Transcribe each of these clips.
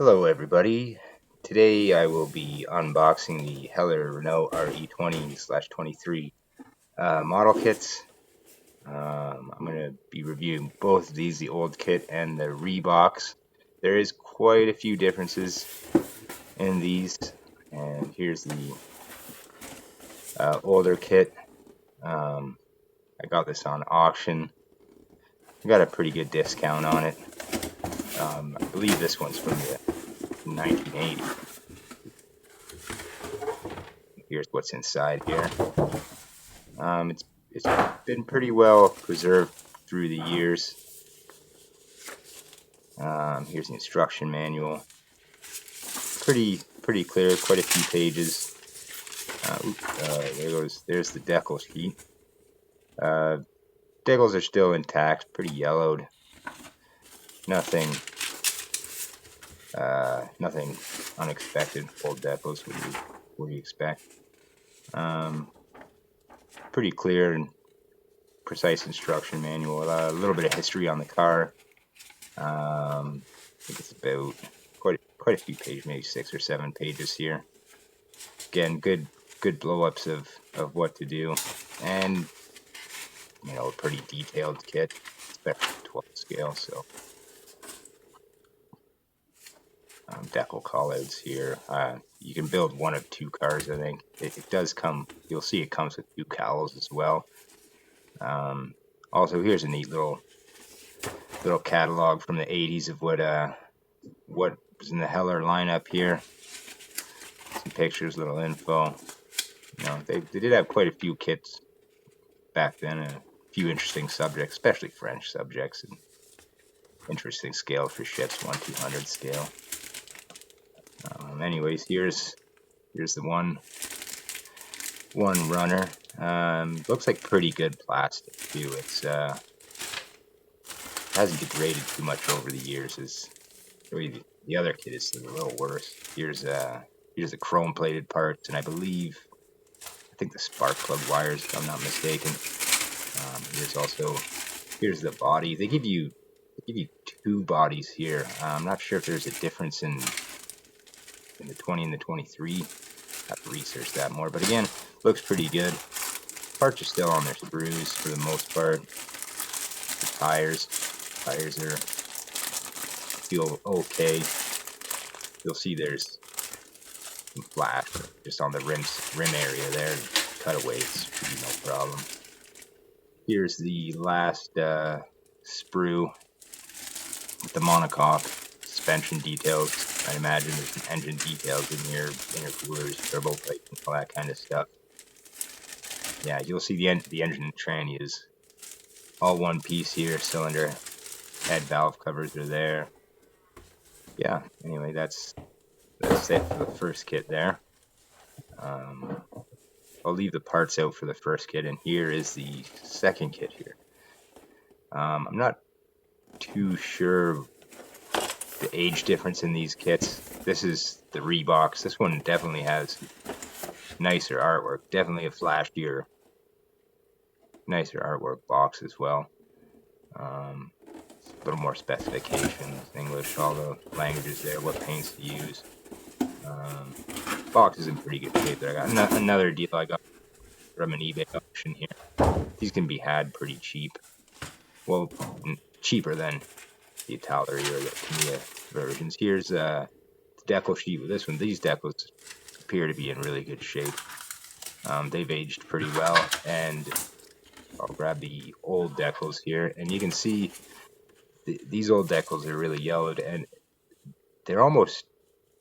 Hello everybody. Today I will be unboxing the Renault RE20/23 model kits. I'm going to be reviewing both of these, the old kit and the rebox. There is quite a few differences in these, and here's the older kit. I got this on auction. I got a pretty good discount on it. I believe this one's from the 1980. Here's what's inside here. It's been pretty well preserved through the years. Here's the instruction manual. Pretty clear, quite a few pages. There's the decal sheet. Decals are still intact, pretty yellowed. Nothing unexpected. Old decals, what do you expect? Pretty clear and precise instruction manual. A little bit of history on the car. I think it's about quite a few pages, maybe 6 or 7 pages here. Again, good blow-ups of what to do, and a pretty detailed kit, especially 12 scale. So decal callouts here. You can build one of 2 cars. I think it does come. You'll see it comes with 2 cowls as well. Also, here's a neat little catalog from the 80s of what was in the Heller lineup here. Some pictures, little info. They did have quite a few kits back then, and a few interesting subjects, especially French subjects, and interesting scale for ships, 1/200 scale. Anyways, here's the one runner. Looks like pretty good plastic too. It's hasn't degraded too much over the years. The other kit is a little worse. Here's the chrome plated parts, and I think the spark plug wires, if I'm not mistaken. Here's the body. They give you 2 bodies here. I'm not sure if there's a difference in the 20 and the 23. Have to research that more, but again, looks pretty good. Parts are still on their screws for the most part. The tires feel okay. You'll see there's some flash just on the rim area there. Cutaways should be no problem. Here's the last sprue with the monocoque suspension details. I imagine there's some engine details in here, intercoolers, turbo plate, and all that kind of stuff. Yeah, you'll see the engine and tranny is all one piece here. Cylinder head valve covers are there. Yeah, anyway, that's it for the first kit there. I'll leave the parts out for the first kit, and here is the second kit here. I'm not too sure the age difference in these kits. This is the rebox. This one definitely has nicer artwork. Definitely a flashier, nicer artwork box as well. A little more specifications, English, all the languages there, what paints to use. Box is in pretty good shape there. I got another deal I got from an eBay auction here. These can be had pretty cheap. Well, cheaper than the Italeri or the Tamiya versions. Here's the decal sheet with this one. These decals appear to be in really good shape. They've aged pretty well, and I'll grab the old decals here, and you can see these old decals are really yellowed, and they're almost,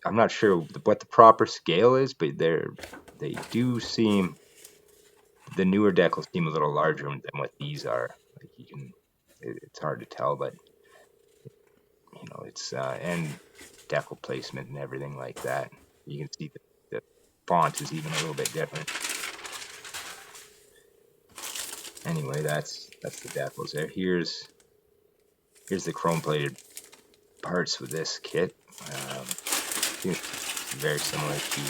I'm not sure what the proper scale is, but they do seem, the newer decals seem a little larger than what these are. Like it's hard to tell, but it's and decal placement and everything like that. You can see the font is even a little bit different. Anyway, that's the decals there. Here's the chrome plated parts with this kit. Very similar to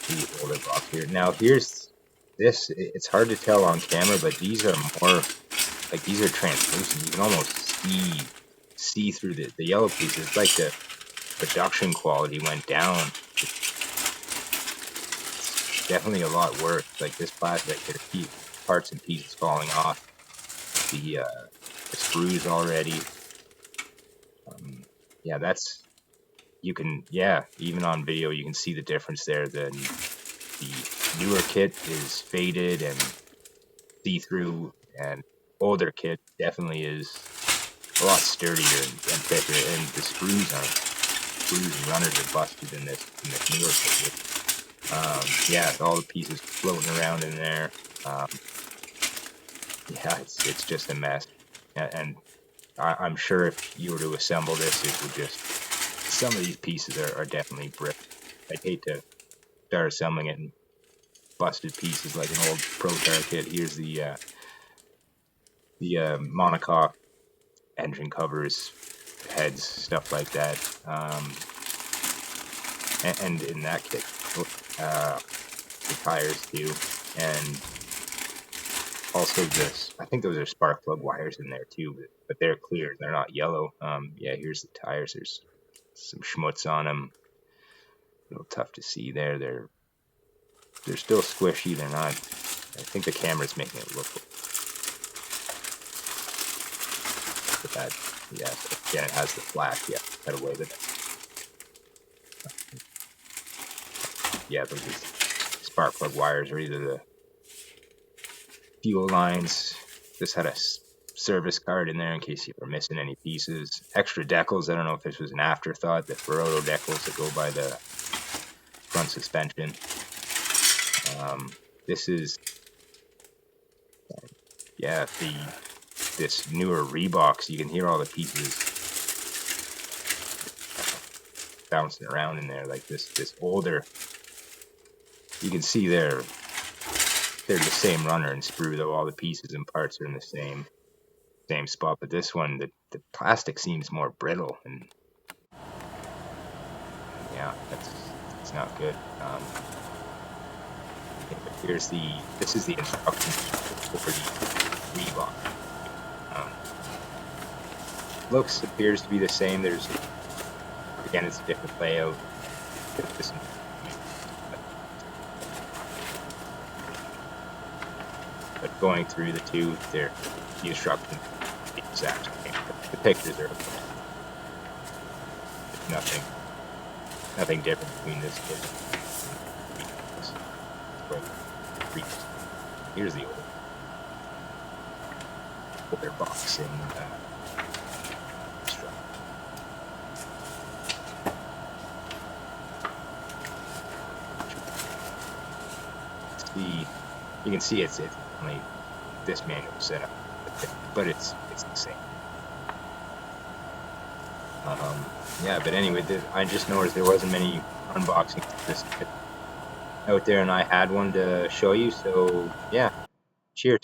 the older box here. Now here's this. It's hard to tell on camera, but these are more like, these are translucent. You can almost see through the yellow pieces. It's like the production quality went down. It's definitely a lot worse. Like this plastic, there's parts and pieces falling off. The screws already. Yeah, that's, you can, yeah, even on video you can see the difference there. The newer kit is faded and see-through, and older kit definitely is a lot sturdier and thicker, and the screws and runners are busted in this newer kit. Yeah, all the pieces floating around in there. Yeah, it's just a mess, and I'm sure if you were to assemble this, it would just, some of these pieces are definitely brick. I'd hate to start assembling it and busted pieces like an old Protar kit. Here's the monocoque engine covers, heads, stuff like that. And in that kit, the tires too, and also this, I think those are spark plug wires in there too, but they're clear, they're not yellow. Yeah, here's the tires. There's some schmutz on them. A little tough to see there. They're still squishy. They're not. I think the camera's making it look. But that, yeah. Again, it has the flash. Yeah, cut away with it. Yeah, those are spark plug wires, or either the fuel lines. This had a service card in there in case you were missing any pieces. Extra decals. I don't know if this was an afterthought. The Renault decals that go by the front suspension. This is, yeah, this newer Reeboks. You can hear all the pieces bouncing around in there. Like this older, you can see they're the same runner and sprue, though all the pieces and parts are in the same spot. But this one, the plastic seems more brittle, and yeah, it's not good. This is the instructions for the Reebok. Appears to be the same. There's, again, it's a different layout. But going through the two, the instructions are the exact same. The pictures are nothing different between this kit. Here's the older box in you can see it's only this manual setup, but it's the same. Yeah, but anyway, I just noticed there wasn't many unboxing of this kit out there, and I had one to show you. So yeah, cheers.